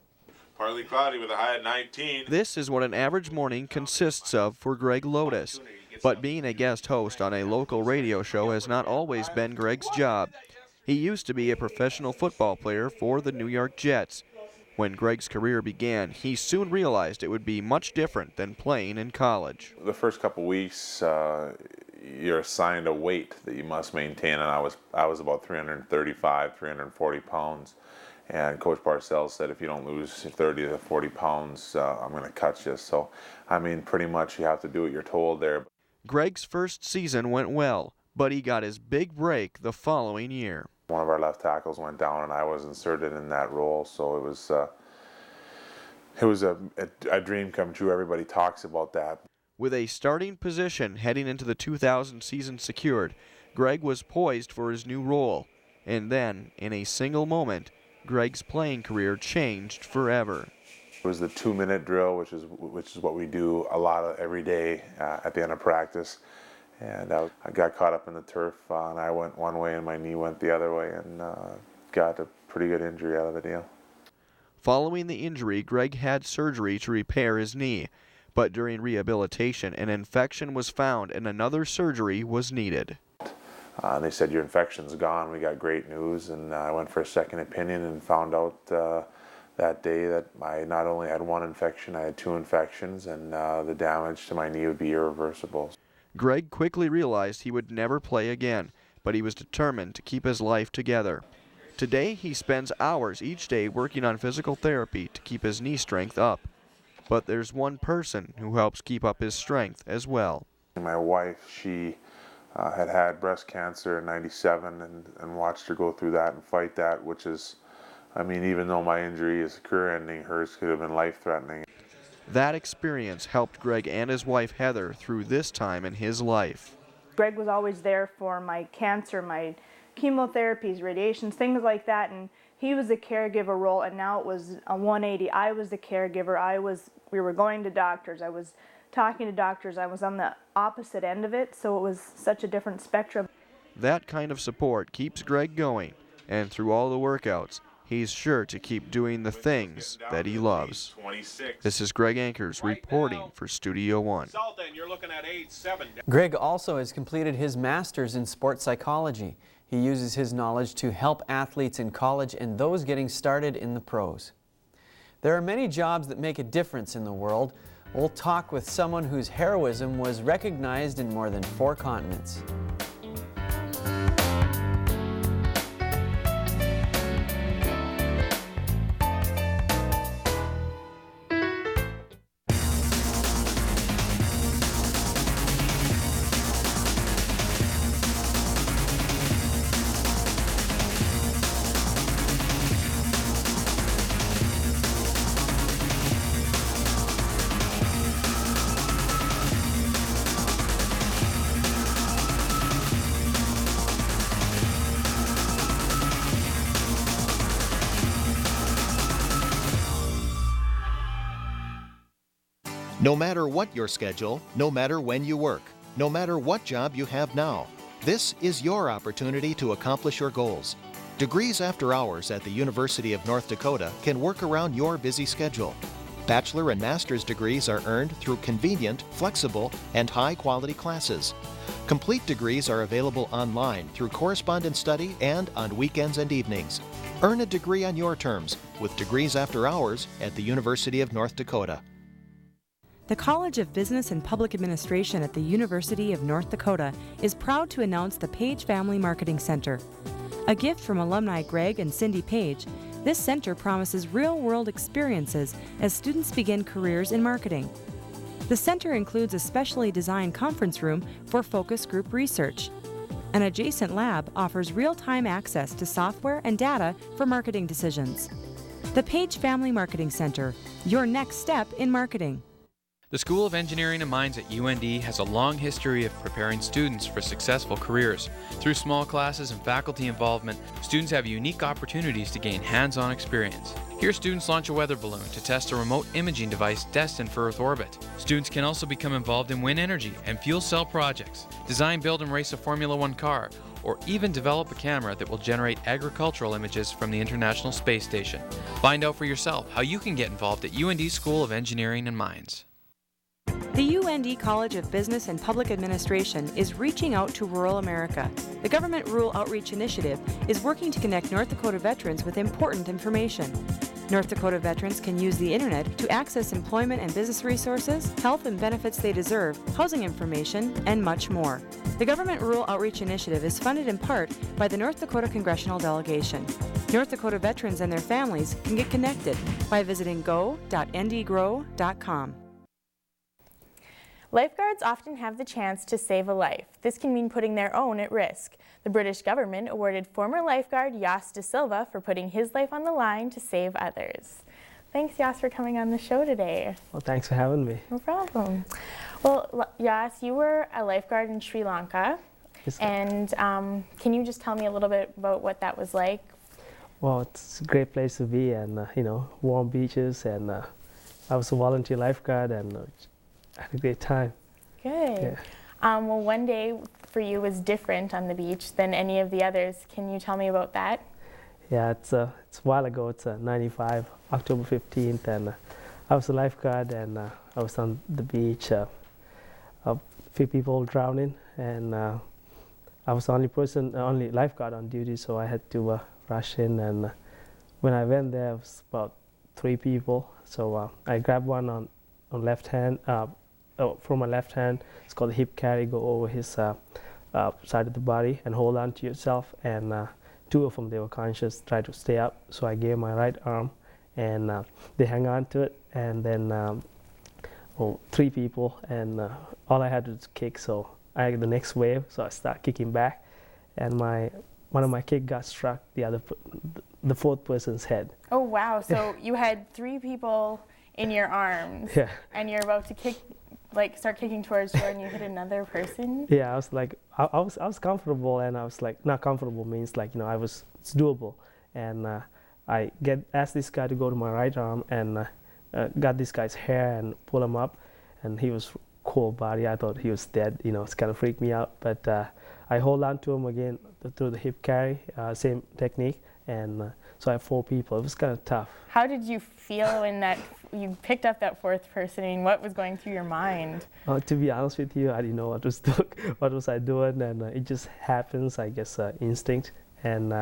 Partly cloudy with a high at 19. This is what an average morning consists of for Greg Lotysz. But being a guest host on a local radio show has not always been Greg's job. He used to be a professional football player for the New York Jets. When Greg's career began, he soon realized it would be much different than playing in college. The first couple weeks, you're assigned a weight that you must maintain, and I was about 335, 340 pounds. And Coach Parcells said, if you don't lose 30 to 40 pounds, I'm going to cut you. So, I mean, pretty much you have to do what you're told there. Greg's first season went well, but he got his big break the following year. One of our left tackles went down, and I was inserted in that role, so it was a dream come true. Everybody talks about that. With a starting position heading into the 2000 season secured, Greg was poised for his new role. And then, in a single moment, Greg's playing career changed forever. It was the 2-minute drill, which is what we do a lot of every day at the end of practice. And I got caught up in the turf, and I went one way and my knee went the other way, and got a pretty good injury out of the deal. Following the injury, Greg had surgery to repair his knee, but during rehabilitation, an infection was found and another surgery was needed. They said, your infection's gone. We got great news, and I went for a second opinion and found out that day that I not only had one infection, I had 2 infections, and the damage to my knee would be irreversible. Greg quickly realized he would never play again, but he was determined to keep his life together. Today, he spends hours each day working on physical therapy to keep his knee strength up. But there's one person who helps keep up his strength as well. My wife, she had breast cancer in '97 and watched her go through that and fight that, which is, I mean, even though my injury is career-ending, hers could have been life-threatening. That experience helped Greg and his wife Heather through this time in his life. Greg was always there for my cancer, my chemotherapies, radiations, things like that, and he was the caregiver role, and now it was a 180. I was the caregiver. We were going to doctors. I was talking to doctors. I was on the opposite end of it, so it was such a different spectrum. That kind of support keeps Greg going, and through all the workouts, he's sure to keep doing the things that he loves. This is Greg Ankers reporting for Studio One. Greg also has completed his master's in sports psychology. He uses his knowledge to help athletes in college and those getting started in the pros. There are many jobs that make a difference in the world. We'll talk with someone whose heroism was recognized in more than 4 continents. No matter what your schedule, no matter when you work, no matter what job you have now, this is your opportunity to accomplish your goals. Degrees After Hours at the University of North Dakota can work around your busy schedule. Bachelor and master's degrees are earned through convenient, flexible, and high-quality classes. Complete degrees are available online through correspondence study and on weekends and evenings. Earn a degree on your terms with Degrees After Hours at the University of North Dakota. The College of Business and Public Administration at the University of North Dakota is proud to announce the Page Family Marketing Center. A gift from alumni Greg and Cindy Page, this center promises real-world experiences as students begin careers in marketing. The center includes a specially designed conference room for focus group research. An adjacent lab offers real-time access to software and data for marketing decisions. The Page Family Marketing Center, your next step in marketing. The School of Engineering and Mines at UND has a long history of preparing students for successful careers. Through small classes and faculty involvement, students have unique opportunities to gain hands-on experience. Here, students launch a weather balloon to test a remote imaging device destined for Earth orbit. Students can also become involved in wind energy and fuel cell projects, design, build, and race a Formula One car, or even develop a camera that will generate agricultural images from the International Space Station. Find out for yourself how you can get involved at UND School of Engineering and Mines. The UND College of Business and Public Administration is reaching out to rural America. The Government Rural Outreach Initiative is working to connect North Dakota veterans with important information. North Dakota veterans can use the internet to access employment and business resources, health and benefits they deserve, housing information, and much more. The Government Rural Outreach Initiative is funded in part by the North Dakota Congressional Delegation. North Dakota veterans and their families can get connected by visiting go.ndgrow.com. Lifeguards often have the chance to save a life. This can mean putting their own at risk. The British government awarded former lifeguard Jas DeSilva for putting his life on the line to save others. Thanks, Jas, for coming on the show today. Well, thanks for having me. No problem. Well, Jas, you were a lifeguard in Sri Lanka, And can you just tell me a little bit about what that was like? Well, it's a great place to be, and warm beaches, and I was a volunteer lifeguard, and I had a great time. Good. Yeah. Well, one day for you was different on the beach than any of the others. Can you tell me about that? Yeah, it's a while ago. It's 95, October 15th, and I was a lifeguard, and I was on the beach. A few people drowning, and I was the only lifeguard on duty, so I had to rush in. And when I went there, it was about 3 people. So I grabbed one on left hand, from my left hand. It's called a hip carry. Go over his side of the body and hold on to yourself. And 2 of them, they were conscious, tried to stay up. So I gave my right arm, and they hang on to it. And then 3 people, and all I had to do was kick. So I the next wave, so I start kicking back, and one of my kick got struck the 4th person's head. Oh wow! So you had 3 people in your arms, yeah, and you're about to start kicking towards shore, and you hit another person. Yeah, I was like, I was comfortable, and I was like, not comfortable means like it's doable, and I asked this guy to go to my right arm, and got this guy's hair and pull him up, and he was cold body. I thought he was dead. It's kind of freaked me out, but I hold on to him again through the hip carry, same technique, and so I have 4 people. It was kind of tough. How did you feel when you picked up that 4th person? I mean, what was going through your mind? To be honest with you, I didn't know what was I doing, and it just happens, I guess, instinct. And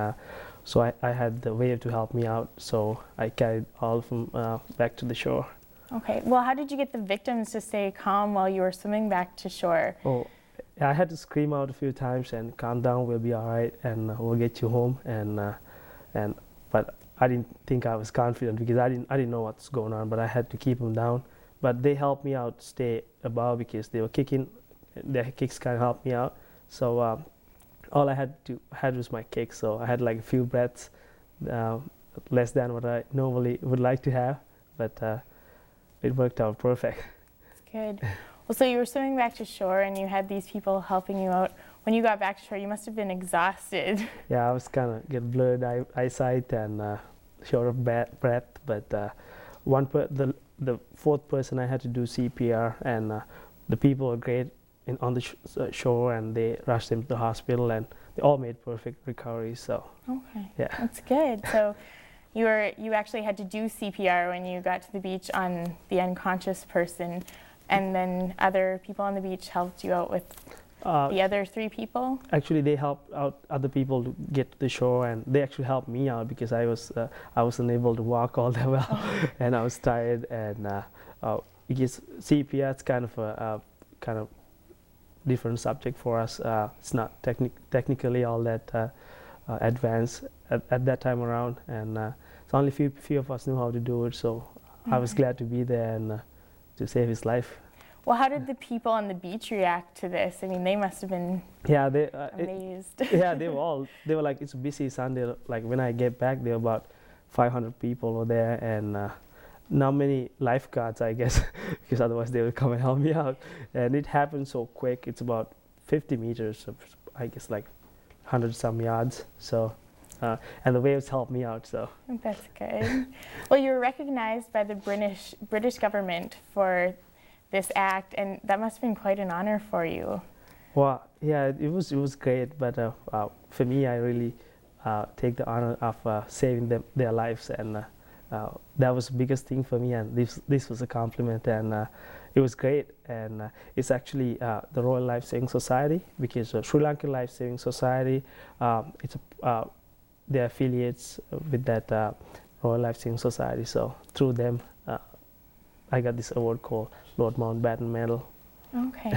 so I had the wave to help me out, so I carried all of them back to the shore. Okay. Well, how did you get the victims to stay calm while you were swimming back to shore? Oh, I had to scream out a few times and calm down. We'll be all right, and we'll get you home. But I didn't think I was confident because I didn't know what's going on. But I had to keep them down. But they helped me out to stay above because they were kicking. Their kicks kind of helped me out. So all I had was my kick. So I had like a few breaths, less than what I normally would like to have. But it worked out perfect. That's good. Well, so you were swimming back to shore, and you had these people helping you out. When you got back to shore, you must have been exhausted. Yeah, I was kind of get blurred eyesight and short of breath. But the 4th person, I had to do CPR, and the people were great on the shore, and they rushed him to the hospital, and they all made perfect recovery. So okay, yeah, that's good. So you actually had to do CPR when you got to the beach on the unconscious person, and then other people on the beach helped you out with the other 3 people? Actually, they helped out other people to get to the shore, and they actually helped me out because I was unable to walk all that well, and I was tired. And because CPR is kind of a different subject for us. It's not technically all that advanced at that time around, and so only few of us knew how to do it. So I was glad to be there and to save his life. Well, how did the people on the beach react to this? I mean, they must have been amazed. They were like, it's a busy Sunday. Like when I get back, there were about 500 people were there, and not many lifeguards, I guess, because otherwise they would come and help me out. And it happened so quick. It's about 50 meters, I guess, like 100-some yards. So, and the waves helped me out. So that's good. Well, you were recognized by the British government for this act, and that must have been quite an honor for you. Well, yeah, it was great, but for me, I really take the honor of saving their lives, and that was the biggest thing for me. And this was a compliment, and it was great. And it's actually the Royal Life Saving Society, because Sri Lankan Life Saving Society, they're affiliates with that Royal Life Saving Society. So through them, I got this award called Lord Mountbatten Medal. Okay.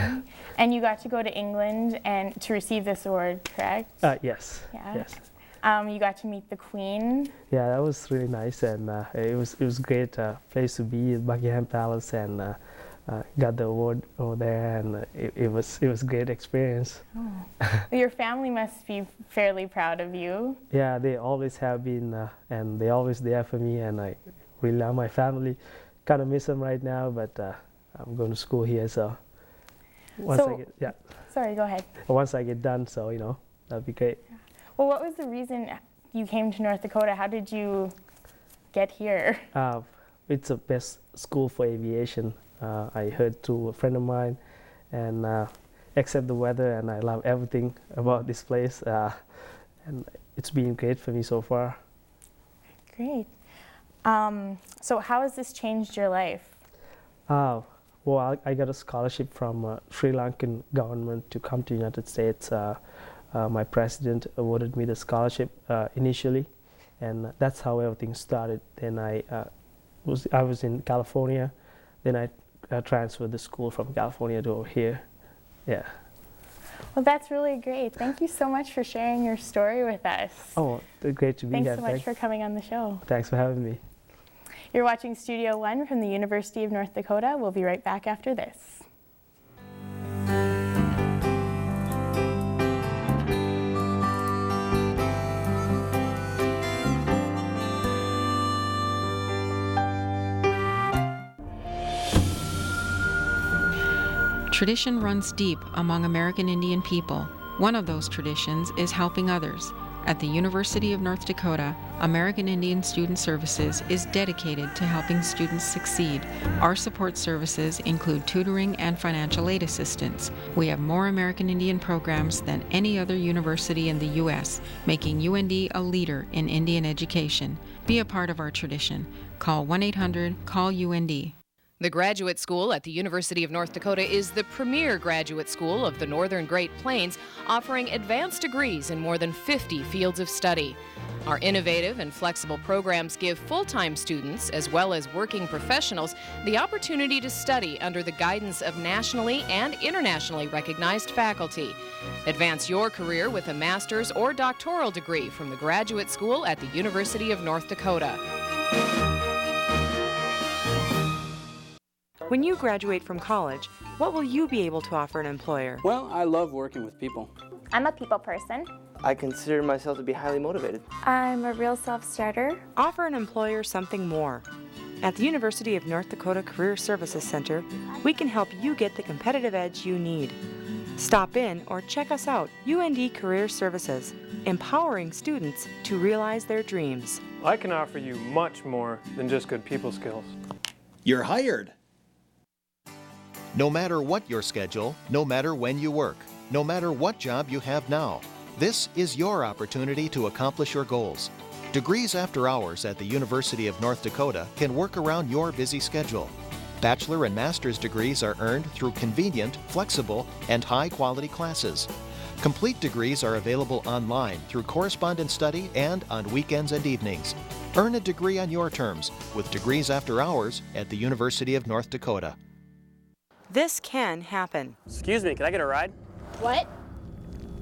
And you got to go to England and to receive this award, correct? Yes. Yeah. Yes. You got to meet the Queen. Yeah, that was really nice, and it was great place to be at Buckingham Palace, and got the award over there, and it was a great experience. Oh. Well, your family must be fairly proud of you. Yeah, they always have been, and they're always there for me, and I really love my family. Kind of miss them right now, but I'm going to school here, so. Once I get, yeah. Sorry, go ahead. Once I get done, so that'd be great. Well, what was the reason you came to North Dakota? How did you get here? It's the best school for aviation. I heard through a friend of mine, and except the weather, and I love everything about this place, and it's been great for me so far. Great. So how has this changed your life? Well, I got a scholarship from Sri Lankan government to come to the United States. My president awarded me the scholarship initially, and that's how everything started. Then I was in California, then I transferred the school from California to over here. Yeah. Well, that's really great. Thank you so much for sharing your story with us. Oh, great to be here. Thanks so much for coming on the show. Thanks for having me. You're watching Studio One from the University of North Dakota. We'll be right back after this. Tradition runs deep among American Indian people. One of those traditions is helping others. At the University of North Dakota, American Indian Student Services is dedicated to helping students succeed. Our support services include tutoring and financial aid assistance. We have more American Indian programs than any other university in the U.S., making UND a leader in Indian education. Be a part of our tradition. Call 1-800-CALL-UND. The Graduate School at the University of North Dakota is the premier graduate school of the Northern Great Plains, offering advanced degrees in more than 50 fields of study. Our innovative and flexible programs give full-time students, as well as working professionals, the opportunity to study under the guidance of nationally and internationally recognized faculty. Advance your career with a master's or doctoral degree from the Graduate School at the University of North Dakota. When you graduate from college, what will you be able to offer an employer? Well, I love working with people. I'm a people person. I consider myself to be highly motivated. I'm a real self-starter. Offer an employer something more. At the University of North Dakota Career Services Center, we can help you get the competitive edge you need. Stop in or check us out, UND Career Services, empowering students to realize their dreams. I can offer you much more than just good people skills. You're hired! No matter what your schedule, no matter when you work, no matter what job you have now, this is your opportunity to accomplish your goals. Degrees After Hours at the University of North Dakota can work around your busy schedule. Bachelor and master's degrees are earned through convenient, flexible, and high-quality classes. Complete degrees are available online through correspondence study and on weekends and evenings. Earn a degree on your terms with Degrees After Hours at the University of North Dakota. This can happen. Excuse me, can I get a ride? What?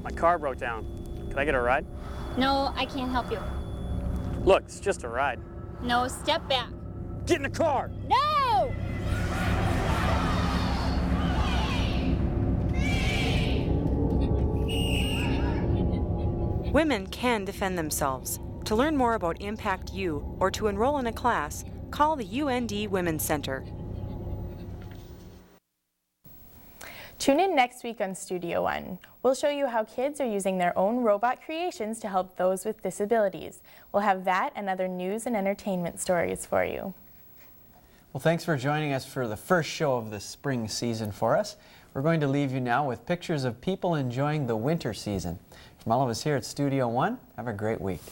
My car broke down. Can I get a ride? No, I can't help you. Look, it's just a ride. No, step back. Get in the car! No! Women can defend themselves. To learn more about Impact U or to enroll in a class, call the UND Women's Center. Tune in next week on Studio One. We'll show you how kids are using their own robot creations to help those with disabilities. We'll have that and other news and entertainment stories for you. Well, thanks for joining us for the first show of the spring season for us. We're going to leave you now with pictures of people enjoying the winter season. From all of us here at Studio One, have a great week.